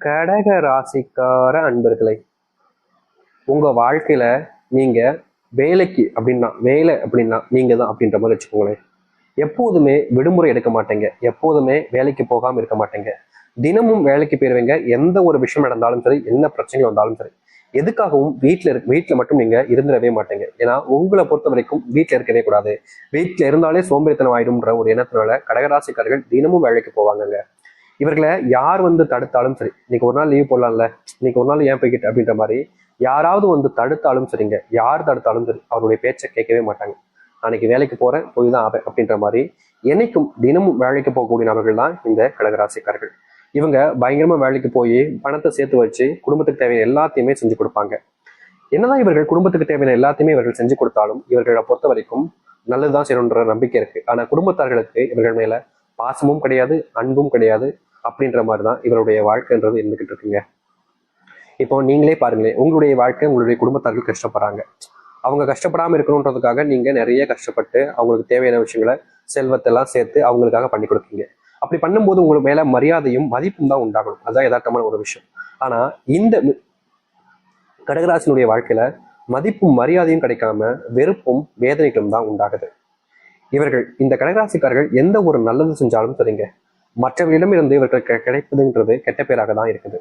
கடக ராசிக்கார அன்பர்களை, உங்க வாழ்க்கையில நீங்க வேலை அப்படின்னா நீங்க தான் அப்படின்ற மாதிரி வச்சுக்கோங்களேன். எப்போதுமே விடுமுறை எடுக்க மாட்டேங்க, எப்போதுமே வேலைக்கு போகாம இருக்க மாட்டேங்க, தினமும் வேலைக்கு போயிருவீங்க. எந்த ஒரு விஷயம் நடந்தாலும் சரி, என்ன பிரச்சனை வந்தாலும் சரி, எதுக்காகவும் வீட்டுல மட்டும் நீங்க இருந்துடவே மாட்டேங்க. ஏன்னா உங்களை பொறுத்த வரைக்கும் வீட்டுல இருக்கவே கூடாது, வீட்டுல இருந்தாலே சோம்பேறித்தனம் ஆயிடும்ன்ற ஒரு எண்ணத்தினால கடகராசிக்காரர்கள் தினமும் வேலைக்கு போவாங்கங்க. இவர்களை யார் தடுத்தாலும் சரி, இன்னைக்கு ஒரு நாள் லீவ் போடலாம்ல, இன்னைக்கு ஒரு நாள் ஏன் போய்கிட்டு அப்படின்ற மாதிரி யாராவது தடுத்தாலும் சரிங்க, யார் தடுத்தாலும் சரி அவருடைய பேச்சை கேட்கவே மாட்டாங்க. அன்னைக்கு வேலைக்கு போறேன், போய் தான் ஆவேன் அப்படின்ற மாதிரி என்னைக்கும் தினமும் வேலைக்கு போகக்கூடிய நபர்கள் தான் இந்த கடகராசிக்காரர்கள். இவங்க பயங்கரமா வேலைக்கு போய் பணத்தை சேர்த்து வச்சு குடும்பத்துக்கு தேவையான எல்லாத்தையுமே செஞ்சு கொடுப்பாங்க. என்னதான் இவர்கள் குடும்பத்துக்கு தேவையான எல்லாத்தையுமே இவர்கள் செஞ்சு கொடுத்தாலும் இவர்களை பொறுத்த வரைக்கும் நல்லதுதான் செய்யணுன்ற நம்பிக்கை இருக்கு. ஆனா குடும்பத்தார்களுக்கு இவர்கள் மேல பாசமும் கிடையாது, அன்பும் கிடையாது. அப்படின்ற மாதிரிதான் இவருடைய வாழ்க்கைன்றது இருந்துகிட்டு இருக்குங்க. இப்போ நீங்களே பாருங்களேன், உங்களுடைய வாழ்க்கை, உங்களுடைய குடும்பத்தார்கள் கஷ்டப்படுறாங்க. அவங்க கஷ்டப்படாம இருக்கணுன்றதுக்காக நீங்க நிறைய கஷ்டப்பட்டு அவங்களுக்கு தேவையான விஷயங்களை, செல்வத்தெல்லாம் சேர்த்து அவங்களுக்காக பண்ணி கொடுப்பீங்க. அப்படி பண்ணும்போது உங்களுக்கு மேல மரியாதையும் மதிப்பும் தான் உண்டாகணும். அதுதான் யதார்த்தமான ஒரு விஷயம். ஆனா இந்த கடகராசினுடைய வாழ்க்கையில மதிப்பும் மரியாதையும் கிடைக்காம வெறுப்பும் வேதனைகளும் தான் உண்டாகுது. இவர்கள் இந்த கடகராசிக்காரர்கள் எந்த ஒரு நல்லது செஞ்சாலும் சரிங்க, மற்றவர்களிடமிருந்து இவர்களுக்கு கிடைப்பதுன்றது கெட்ட பேராக தான் இருக்குது.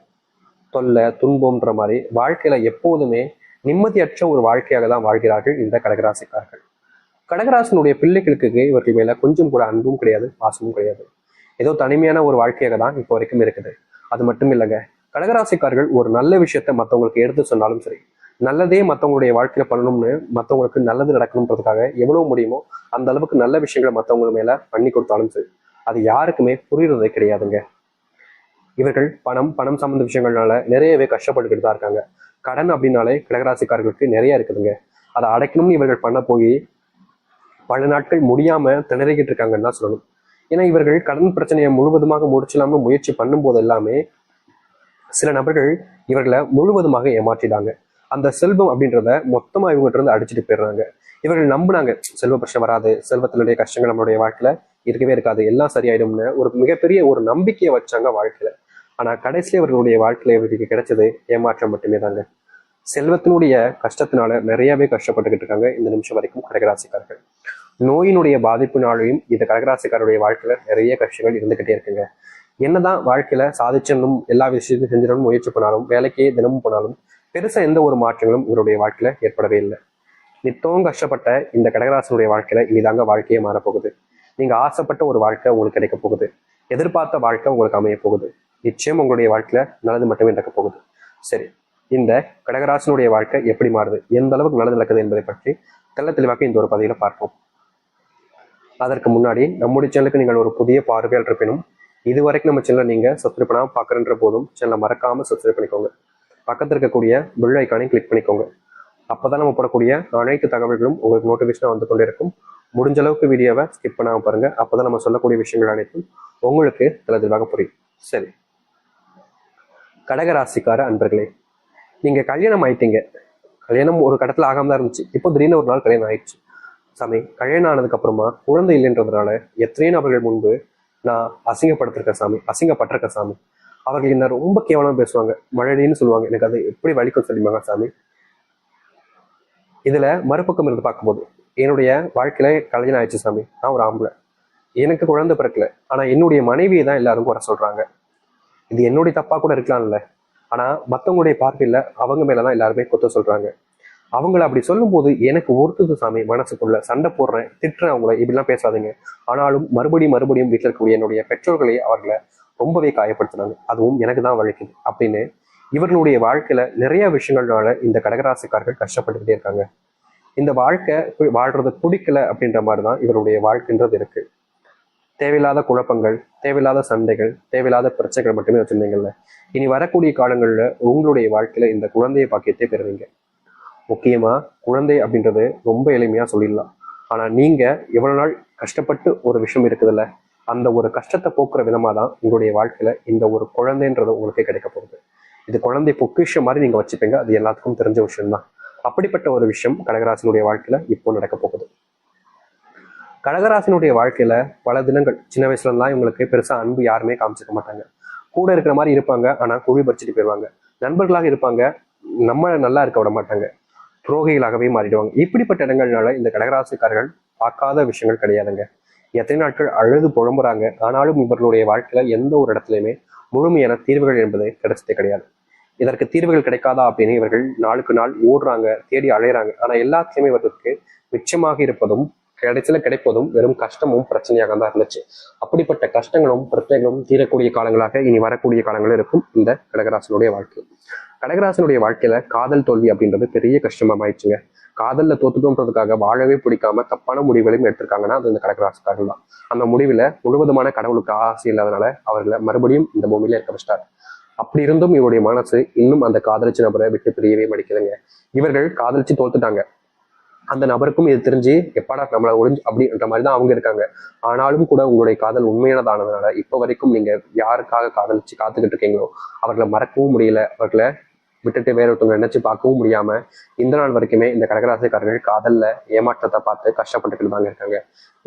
தொல்லை துன்பம்ன்ற மாதிரி வாழ்க்கையில எப்போதுமே நிம்மதியற்ற ஒரு வாழ்க்கையாக தான் வாழ்கிறார்கள் இந்த கடகராசிக்காரர்கள். கடகராசினுடைய பிள்ளைகளுக்கு இவர்கள் மேல கொஞ்சம் கூட அன்பும் கிடையாது, பாசமும் கிடையாது. ஏதோ தனிமையான ஒரு வாழ்க்கையாக தான் இப்போ வரைக்கும் இருக்குது. அது மட்டும் இல்லைங்க, கடகராசிக்காரர்கள் ஒரு நல்ல விஷயத்த மற்றவங்களுக்கு எடுத்து சொன்னாலும் சரி, நல்லதே மற்றவங்களுடைய வாழ்க்கையில பண்ணணும்னு, மற்றவங்களுக்கு நல்லது நடக்கணுன்றதுக்காக எவ்வளவு முடியுமோ அந்த அளவுக்கு நல்ல விஷயங்களை மற்றவங்க மேல பண்ணி கொடுத்தாலும் சரி, அது யாருக்குமே புரியுறதே கிடையாதுங்க. இவர்கள் பணம் சம்பந்த விஷயங்கள்னால நிறையவே கஷ்டப்பட்டுக்கிட்டு தான் இருக்காங்க. கடன் அப்படின்னாலே கடகராசிக்காரர்களுக்கு நிறைய இருக்குதுங்க. அதை அடைக்கணும்னு இவர்கள் பண்ண போய் பல நாட்கள் முடியாம திணறிக்கிட்டு இருக்காங்கன்னு தான் சொல்லணும். ஏன்னா இவர்கள் கடன் பிரச்சனையை முழுவதுமாக முடிச்சிடாம முயற்சி பண்ணும் போது எல்லாமே சில நபர்கள் இவர்களை முழுவதுமாக ஏமாற்றிடாங்க. அந்த செல்வம் அப்படின்றத மொத்தமா இவங்ககிட்ட இருந்து அடிச்சுட்டு போயிடுறாங்க. இவர்கள் நம்பினாங்க, செல்வ பிரச்சனை வராது, செல்வத்தினுடைய கஷ்டங்கள் நம்மளுடைய வாழ்க்கையில இருக்கவே இருக்காது, எல்லாம் சரியாயிடும்னு ஒரு மிகப்பெரிய ஒரு நம்பிக்கையை வச்சாங்க வாழ்க்கையில. ஆனா கடைசியில இவர்களுடைய வாழ்க்கையில இவர்களுக்கு கிடைச்சது ஏமாற்றம் மட்டுமே தாங்க. செல்வத்தினுடைய கஷ்டத்தினால நிறையவே கஷ்டப்பட்டுக்கிட்டு இருக்காங்க இந்த நிமிஷம் வரைக்கும் கடகராசிக்காரர்கள். நோயினுடைய பாதிப்பினாலையும் இந்த கடகராசிக்காரருடைய வாழ்க்கையில நிறைய கஷ்டங்கள் இருந்துகிட்டே இருக்குங்க. என்னதான் வாழ்க்கையில சாதிச்சனும் எல்லா விஷயத்தையும் செஞ்சிடணும் முயற்சி பண்ணாலும், வேலைக்கே தினமும் போனாலும் பெருசா எந்த ஒரு மாற்றங்களும் இவருடைய வாழ்க்கையில ஏற்படவே இல்லை. நித்தவும் கஷ்டப்பட்ட இந்த கடகராசனுடைய வாழ்க்கையில இனிதாங்க வாழ்க்கையே மாறப்போகுது. நீங்க ஆசைப்பட்ட ஒரு வாழ்க்கை உங்களுக்கு கிடைக்க போகுது, எதிர்பார்த்த வாழ்க்கை உங்களுக்கு அமைய போகுது. நிச்சயம் உங்களுடைய வாழ்க்கையில நல்லது மட்டுமே நடக்க போகுது. சரி, இந்த கடகராசனுடைய வாழ்க்கை எப்படி மாறுது, எந்த அளவுக்கு நல்லது நடக்குது என்பதை பற்றி தெளிவாக இந்த ஒரு பதிவுல பார்ப்போம். அதற்கு முன்னாடி நம்முடைய சேனலுக்கு நீங்கள் ஒரு புதிய பார்வையாளர் இருப்பினும் இதுவரைக்கும் நம்ம சேனலை நீங்க சப்ஸ்கிரைப் பண்ணாம பார்க்குறன்ற போதும் சேனலை மறக்காம சப்ஸ்கிரைப் பண்ணிக்கோங்க. பக்கத்தில் இருக்கக்கூடிய பெல் ஐக்கானையும் கிளிக் பண்ணிக்கோங்க. அப்போதான் நம்ம போடக்கூடிய அனைத்து தகவல்களும் உங்களுக்கு நோட்டிஃபிகேஷனாக வந்து கொண்டே இருக்கும். முடிஞ்ச அளவுக்கு வீடியோவை ஸ்கிப் பண்ணாமல் பாருங்க. அப்போதான் நம்ம சொல்லக்கூடிய விஷயங்கள் அனைத்தும் உங்களுக்கு தெளிவாக புரியும். சரி, கடகராசிக்கார அன்பர்களே, நீங்க கல்யாணம் ஆயிட்டீங்க. கல்யாணம் ஒரு கடத்துல ஆகாம தான் இருந்துச்சு, இப்போ திடீர்னு ஒரு நாள் கல்யாணம் ஆயிடுச்சு. சாமி, கல்யாணம் ஆனதுக்கு அப்புறமா குழந்தை இல்லைன்றதுனால எத்தனையோ நபர்கள் முன்பு நான் அசிங்கப்பட்டிருக்கேன் சாமி, அசிங்கப்பட்டிருக்கேன் சாமி. அவர்கள் என்ன ரொம்ப கேவலமா பேசுவாங்க, மழடின்னு சொல்லுவாங்க. எனக்கு அது எப்படி வலிக்கும் சொல்லிப்பாங்க சாமி. இதுல மறுபக்கம் இருந்து பார்க்கும்போது என்னுடைய வாழ்க்கையில கல்யாணம் ஆயிடுச்சு சாமி, நான் ஒரு ஆம்பளை, எனக்கு குழந்தை பிறக்கல, ஆனா என்னுடைய மனைவியை தான் எல்லாரும் குறை சொல்றாங்க. இது என்னுடைய தப்பா கூட இருக்கலாம்ல, ஆனா மற்றவங்களுடைய பார்வையில அவங்க மேலதான் எல்லாருமே குத்த சொல்றாங்க. அவங்கள அப்படி சொல்லும் போது எனக்கு ஒருத்தது சாமி, மனசுக்குள்ள சண்டை போடுறேன், திட்டுறேன், அவங்கள இப்படிலாம் பேசாதீங்க. ஆனாலும் மறுபடியும் வீட்டில் இருக்கக்கூடிய என்னுடைய பெற்றோர்களை அவர்களை ரொம்பவே காயப்படுத்தினாங்க, அதுவும் எனக்கு தான் வலிக்குது அப்படின்னு இவர்களுடைய வாழ்க்கையில நிறைய விஷயங்கள்னால இந்த கடகராசிக்காரர்கள் கஷ்டப்பட்டுக்கிட்டே இருக்காங்க. இந்த வாழ்க்கை வாழ்றது பிடிக்கல அப்படின்ற மாதிரிதான் இவருடைய வாழ்க்கைன்றது இருக்கு. தேவையில்லாத குழப்பங்கள், தேவையில்லாத சண்டைகள், தேவையில்லாத பிரச்சனைகள் மட்டுமே வச்சிருந்தீங்கல்ல, இனி வரக்கூடிய காலங்கள்ல உங்களுடைய வாழ்க்கையில இந்த குழந்தைய பாக்கியத்தை பெறுவீங்க. முக்கியமா குழந்தை அப்படின்றது ரொம்ப எளிமையா சொல்லிடலாம். ஆனா நீங்க எவ்வளவு நாள் கஷ்டப்பட்டு ஒரு விஷயம் இருக்குதுல்ல, அந்த ஒரு கஷ்டத்தை போக்குற விதமா தான் உங்களுடைய வாழ்க்கையில இந்த ஒரு குழந்தைன்றது உங்களுக்கு கிடைக்க போகுது. இது குழந்தை பொக்கிஷம் மாதிரி நீங்க வச்சுப்பீங்க, அது எல்லாத்துக்கும் தெரிஞ்ச விஷயம் தான். அப்படிப்பட்ட ஒரு விஷயம் கடகராசினுடைய வாழ்க்கையில இப்போ நடக்க போகுது. கடகராசினுடைய வாழ்க்கையில பல தினங்கள் சின்ன வயசுல இருந்தா இவங்களுக்கு பெருசா அன்பு யாருமே காமிச்சிக்க மாட்டாங்க. கூட இருக்கிற மாதிரி இருப்பாங்க, ஆனா குழி பறிச்சுட்டு போயிடுவாங்க. நண்பர்களாக இருப்பாங்க, நம்ம நல்லா இருக்க விட மாட்டாங்க, துரோகிகளாகவே மாறிடுவாங்க. இப்படிப்பட்ட இடங்கள்னால இந்த கடகராசிக்காரர்கள் பார்க்காத விஷயங்கள் கிடையாதுங்க. எத்தனை நாட்கள் அழுது புழம்புறாங்க, ஆனாலும் இவர்களுடைய வாழ்க்கையில எந்த ஒரு இடத்துலையுமே முழுமையான தீர்வுகள் என்பது கிடைச்சதே கிடையாது. இதற்கு தீர்வுகள் கிடைக்காதா அப்படின்னு இவர்கள் நாளுக்கு நாள் ஓடுறாங்க, தேடி அலையிறாங்க. ஆனா எல்லாத்தையுமே இவர்களுக்கு மிச்சமாக இருப்பதும் கடைசியில கிடைப்பதும் வெறும் கஷ்டமும் பிரச்சனையாக தான் இருந்துச்சு. அப்படிப்பட்ட கஷ்டங்களும் பிரச்சனைகளும் தீரக்கூடிய காலங்களாக இனி வரக்கூடிய காலங்கள் இருக்கும் இந்த கடகராசனுடைய வாழ்க்கை. கடகராசனுடைய வாழ்க்கையில காதல் தோல்வி அப்படின்றது பெரிய கஷ்டமாயிடுச்சுங்க. காதல்ல தோத்துட்டோன்றதுக்காக வாழவே பிடிக்காம தப்பான முடிவுகளையும் எடுத்திருக்காங்கன்னா அது இந்த கடகராசிக்காரர்கள் தான். அந்த முடிவுல முழுவதுமான கடவுளுக்கு ஆசை இல்லாதனால அவர்களை மறுபடியும் இந்த பூமியில இருக்க வச்சிட்டார். அப்படி இருந்தும் இவருடைய மனசு இன்னும் அந்த காதலிச்ச நபரை விட்டு பிரியவே மடிக்குதுங்க. இவர்கள் காதலிச்சு தோத்துட்டாங்க. அந்த நபருக்கும் இது தெரிஞ்சு எப்பாடா நம்மளை ஒழிஞ்சு அப்படின்ற மாதிரி தான் அவங்க இருக்காங்க. ஆனாலும் கூட உங்களுடைய காதல் உண்மையானதானதுனால இப்ப வரைக்கும் நீங்க யாருக்காக காதலிச்சு காத்துக்கிட்டு இருக்கீங்களோ அவர்களை மறக்கவும் முடியல, அவர்களை விட்டுட்டு வேற ஒருத்தவங்க நினைச்சு பார்க்கவும் முடியாம இந்த நாள் வரைக்குமே இந்த கடகராசிக்காரர்கள் காதல்ல ஏமாற்றத்தை பார்த்து கஷ்டப்பட்டுக்கிட்டு தாங்க இருக்காங்க.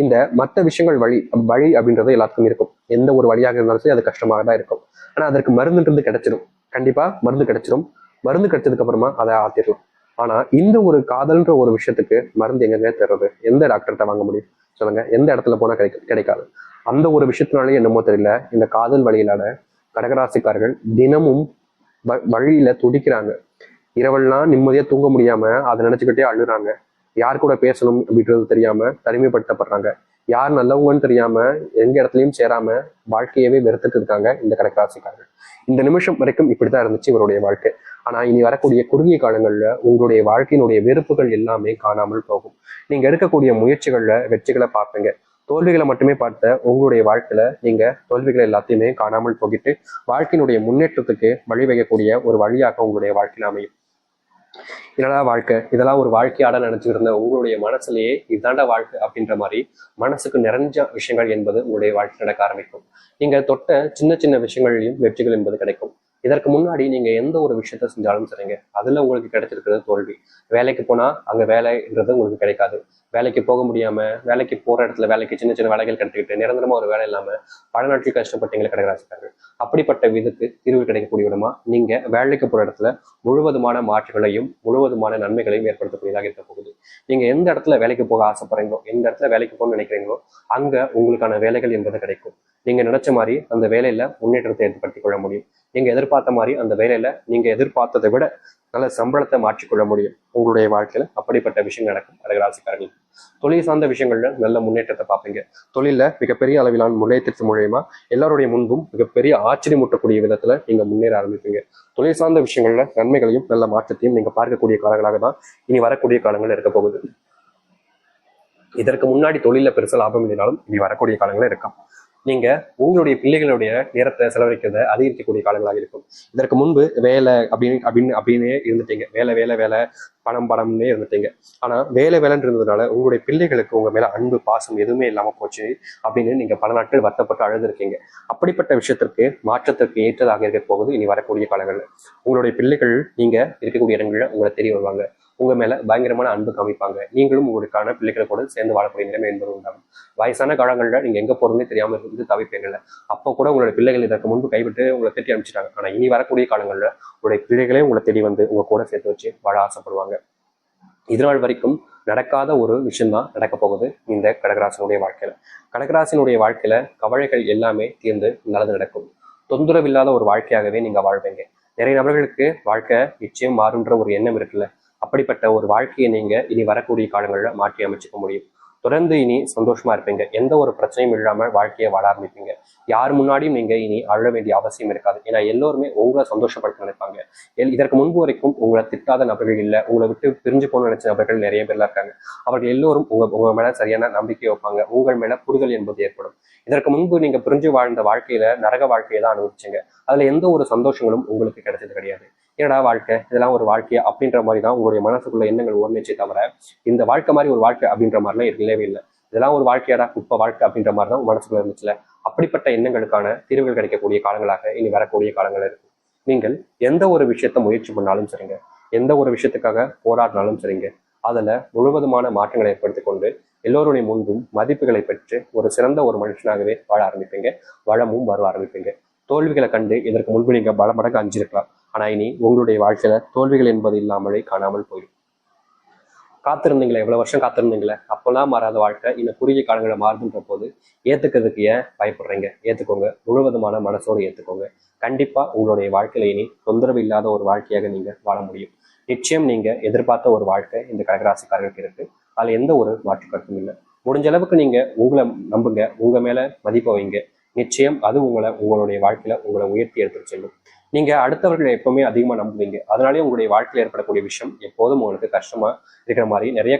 இந்த மற்ற விஷயங்கள் வழி வழி அப்படின்றது எல்லாத்துக்கும் இருக்கும். எந்த ஒரு வழியாக இருந்தாலும் சரி அது கஷ்டமாக தான் இருக்கும். ஆனா அதற்கு மருந்துன்றது கிடைச்சிடும். கண்டிப்பா மருந்து கிடைச்சிடும். மருந்து கிடைச்சதுக்கு அப்புறமா அதை ஆத்திரலாம். ஆனா இந்த ஒரு காதல்ன்ற ஒரு விஷயத்துக்கு மருந்து எங்கெங்க தர்றது? எந்த டாக்டர்கிட்ட வாங்க முடியும் சொல்லுங்க? எந்த இடத்துல போனா கிடைக்காது. அந்த ஒரு விஷயத்தினாலே என்னமோ தெரியல, இந்த காதல் வழியிலான கடகராசிக்காரர்கள் தினமும் வழியில துடிக்கிறாங்க. இரவெல்லாம் நிம்மதியா தூங்க முடியாம அதை நினைச்சுக்கிட்டே அழுறாங்க. யார் கூட பேசணும் அப்படின்றது தெரியாம தனிமைப்படுத்தப்படுறாங்க. யார் நல்லவங்கன்னு தெரியாம எங்க இடத்துலயும் சேராம வாழ்க்கையவே வெறுத்துட்டு இருக்காங்க இந்த கடகராசிக்காரர்கள். இந்த நிமிஷம் வரைக்கும் இப்படித்தான் இருந்துச்சு இவருடைய வாழ்க்கை. ஆனா இனி வரக்கூடிய குறுகிய காலங்கள்ல உங்களுடைய வாழ்க்கையினுடைய வெறுப்புகள் எல்லாமே காணாமல் போகும். நீங்க எடுக்கக்கூடிய முயற்சிகள்ல வெற்றிகளை பார்ப்பீங்க. தோல்விகளை மட்டுமே பார்த்த உங்களுடைய வாழ்க்கையில நீங்க தோல்விகளை எல்லாத்தையுமே காணாமல் போகிட்டு வாழ்க்கையினுடைய முன்னேற்றத்துக்கு வழிவகைக்கூடிய ஒரு வழியாக உங்களுடைய வாழ்க்கையில அமையும். என்னடா வாழ்க்கை, இதெல்லாம் ஒரு வாழ்க்கையாட நினைச்சுக்கிட்டு இருந்த உங்களுடைய மனசுலயே இதாண்டா வாழ்க்கை அப்படின்ற மாதிரி மனசுக்கு நிறைஞ்ச விஷயங்கள் என்பது உங்களுடைய வாழ்க்கை நடக்க ஆரம்பிக்கும். நீங்க தொட்ட சின்ன சின்ன விஷயங்களையும் வெற்றிகள் என்பது கிடைக்கும். இதற்கு முன்னாடி நீங்க எந்த ஒரு விஷயத்த செஞ்சாலும் சரிங்க, அதுல உங்களுக்கு கிடைச்சிருக்கிறது தோல்வி. வேலைக்கு போனா அங்க வேலைன்றது உங்களுக்கு கிடைக்காது. வேலைக்கு போக முடியாம வேலைக்கு போற இடத்துல வேலைக்கு சின்ன சின்ன வேலைகள் கிடைத்துக்கிட்டு நிரந்தரமா ஒரு வேலை இல்லாம பல நாட்கள் கஷ்டப்பட்டீங்களே கடகராசிக்காரர்கள். அப்படிப்பட்ட விதத்துக்கு தீர்வு கிடைக்கக்கூடிய விடமா நீங்க வேலைக்கு போற இடத்துல முழுவதுமான மாற்றுகளையும் முழுவதுமான நன்மைகளையும் ஏற்படுத்தக்கூடியதாக இருக்க போகுது. நீங்க எந்த இடத்துல வேலைக்கு போக ஆசைப்படுறீங்களோ, எந்த இடத்துல வேலைக்கு போகணும்னு நினைக்கிறீங்களோ அங்க உங்களுக்கான வேலைகள் என்பது கிடைக்கும். நீங்க நினைச்ச மாதிரி அந்த வேலையில முன்னேற்றத்தை ஏற்படுத்திக் கொள்ள முடியும். நீங்க எதிர்பார்த்த மாதிரி அந்த வேலையில நீங்க எதிர்பார்த்ததை விட நல்ல சம்பளத்தை மாற்றிக்கொள்ள முடியும். உங்களுடைய வாழ்க்கையில அப்படிப்பட்ட விஷயம் நடக்கும் கடகராசிக்காரர்கள். தொழில் சார்ந்த விஷயங்கள்ல நல்ல முன்னேற்றத்தை பார்ப்பீங்க. தொழில மிகப்பெரிய அளவிலான முன்னேற்றத்தின் மூலியமா எல்லாருடைய முன்பும் மிகப்பெரிய ஆச்சரியமூட்டக்கூடிய விதத்துல நீங்க முன்னேற ஆரம்பிப்பீங்க. தொழில் சார்ந்த விஷயங்கள்ல நன்மைகளையும் நல்ல மாற்றத்தையும் நீங்க பார்க்கக்கூடிய காலங்களாக தான் இனி வரக்கூடிய காலங்கள் இருக்க போகுது. இதற்கு முன்னாடி தொழில பெருசா லாபம் இல்லைனாலும் இனி வரக்கூடிய காலங்களே இருக்கும். நீங்க உங்களுடைய பிள்ளைகளுடைய நேரத்தை செலவழிக்கிறத அதிகரிக்கக்கூடிய காலங்களாக இருக்கும். இதற்கு முன்பு வேலை அப்படின்னு இருந்துட்டீங்க. வேலை வேலை வேலை, பணம் பணம்னே இருந்துட்டீங்க. ஆனா வேலை வேலைன்னு இருந்ததுனால உங்களுடைய பிள்ளைகளுக்கு உங்க மேல அன்பு பாசம் எதுவுமே இல்லாம போச்சு அப்படின்னு நீங்க பல நாட்கள் வருத்தப்பட்டு அழுதுருக்கீங்க. அப்படிப்பட்ட விஷயத்திற்கு மாற்றத்திற்கு ஏற்றதாக இருக்க போகுது இனி வரக்கூடிய காலங்கள்ல. உங்களுடைய பிள்ளைகள் நீங்க இருக்கக்கூடிய இடங்கள்ல உங்களை தெரிய வருவாங்க. உங்க மேல பயங்கரமான அன்பு காமிப்பாங்க. நீங்களும் உங்களுக்கான பிள்ளைகளை கூட சேர்ந்து வாழக்கூடிய நிலைமை என்பது உண்டாகும். வயசான காலங்கள்ல நீங்க எங்க போறதுன்னே தெரியாம இருந்து தவிப்பீங்கல்ல, அப்போ கூட உங்களுடைய பிள்ளைகள் இதற்கு முன்பு கைவிட்டு உங்களை திட்டி அனுப்பிச்சிட்டாங்க. ஆனா இனி வரக்கூடிய காலங்கள்ல உங்களுடைய பிள்ளைகளே உங்களை தேடி வந்து உங்க கூட சேர்த்து வச்சு வாழ ஆசைப்படுவாங்க. இதுநாள் வரைக்கும் நடக்காத ஒரு விஷயம்தான் நடக்க போகுது இந்த கடகராசினுடைய வாழ்க்கையில. கடகராசினுடைய வாழ்க்கையில கவலைகள் எல்லாமே தீர்ந்து நல்லது நடக்கும். தொந்தரவு இல்லாத ஒரு வாழ்க்கையாகவே நீங்க வாழ்வீங்க. நிறைய நபர்களுக்கு வாழ்க்கை நிச்சயம் மாறுன்ற ஒரு எண்ணம் இருக்குல்ல, அப்படிப்பட்ட ஒரு வாழ்க்கையை நீங்க இனி வரக்கூடிய காலங்கள்ல மாற்றி அமைச்சுக்க முடியும். தொடர்ந்து இனி சந்தோஷமா இருப்பீங்க. எந்த ஒரு பிரச்சனையும் இல்லாம வாழ்க்கையை வாழ ஆரம்பிப்பீங்க. யார் முன்னாடியும் நீங்க இனி அழ வேண்டிய அவசியம் இருக்காது. ஏன்னா எல்லோருமே உங்களை சந்தோஷப்படுத்த நினைப்பாங்க. இதற்கு முன்பு வரைக்கும் உங்களை திட்டாத நபர்கள் இல்லை, உங்களை விட்டு பிரிஞ்சு போகணும்னு நினைச்ச நபர்கள் நிறைய பேர்லாம் இருக்காங்க. அவர்கள் எல்லோரும் உங்க மேல சரியான நம்பிக்கை வைப்பாங்க. உங்கள் மேல புரிதல் என்பது ஏற்படும். இதற்கு முன்பு நீங்க பிரிஞ்சு வாழ்ந்த வாழ்க்கையில நரக வாழ்க்கையை தான் அனுபவிச்சீங்க. அதுல எந்த ஒரு சந்தோஷங்களும் உங்களுக்கு கிடைச்சது கிடையாது. என்னடா வாழ்க்கை, இதெல்லாம் ஒரு வாழ்க்கையா அப்படின்ற மாதிரி தான் உங்களுடைய மனசுக்குள்ள எண்ணங்கள் ஓர்ந்துச்சே தவிர இந்த வாழ்க்கை மாதிரி ஒரு வாழ்க்கை அப்படின்ற மாதிரிலாம் இல்லவே இல்லை. இதெல்லாம் ஒரு வாழ்க்கையாடா இப்ப வாழ்க்கை அப்படின்ற மாதிரி தான் மனசுக்குள்ள இருந்துச்சுல. அப்படிப்பட்ட எண்ணங்களுக்கான தீர்வுகள் கிடைக்கக்கூடிய காலங்களாக இனி வரக்கூடிய காலங்கள் இருக்கு. நீங்கள் எந்த ஒரு விஷயத்த முயற்சி பண்ணாலும் சரிங்க, எந்த ஒரு விஷயத்துக்காக போராடினாலும் சரிங்க, அதுல முழுவதுமான மாற்றங்களை ஏற்படுத்தி கொண்டு எல்லோருடைய முன்பும் மதிப்புகளை பெற்று ஒரு சிறந்த ஒரு மனுஷனாகவே வாழ ஆரம்பிப்பீங்க. வளமும் வர ஆரம்பிப்பீங்க. தோல்விகளை கண்டு இதற்கு முன்பு நீங்க பல மடங்கு அஞ்சிருக்கலாம். ஆனா இனி உங்களுடைய வாழ்க்கையில தோல்விகள் என்பது இல்லாமலே காணாமல் போயிடும். காத்திருந்தீங்களே, எவ்வளவு வருஷம் காத்திருந்தீங்களே, அப்பெல்லாம் மாறாத வாழ்க்கை இன்னும் குறுகிய காலங்களை மாறுதுன்ற போது ஏத்துக்கிறதுக்கு ஏன் பயப்படுறீங்க? ஏத்துக்கோங்க, முழுவதுமான மனசோடு ஏத்துக்கோங்க. கண்டிப்பா உங்களுடைய வாழ்க்கையில இனி தொந்தரவு இல்லாத ஒரு வாழ்க்கையாக நீங்க வாழ முடியும். நிச்சயம் நீங்க எதிர்பார்த்த ஒரு வாழ்க்கை இந்த கடகராசிக்காரர்களுக்கு இருக்கு. அதுல எந்த ஒரு மாற்று கருத்தும் இல்லை. முடிஞ்ச அளவுக்கு நீங்க உங்களை நம்புங்க, உங்க மேல மதிப்பை வைங்க. நிச்சயம் அது உங்களுடைய வாழ்க்கையில உங்களை உயர்த்தி எடுத்துட்டு செல்லும். நீங்க அடுத்தவர்களை எப்பவுமே அதிகமா நம்புவீங்க. அதனாலேயே உங்களுடைய வாழ்க்கையில் ஏற்படக்கூடிய விஷயம் எப்போதும் உங்களுக்கு கஷ்டமா இருக்கிற மாதிரி நிறைய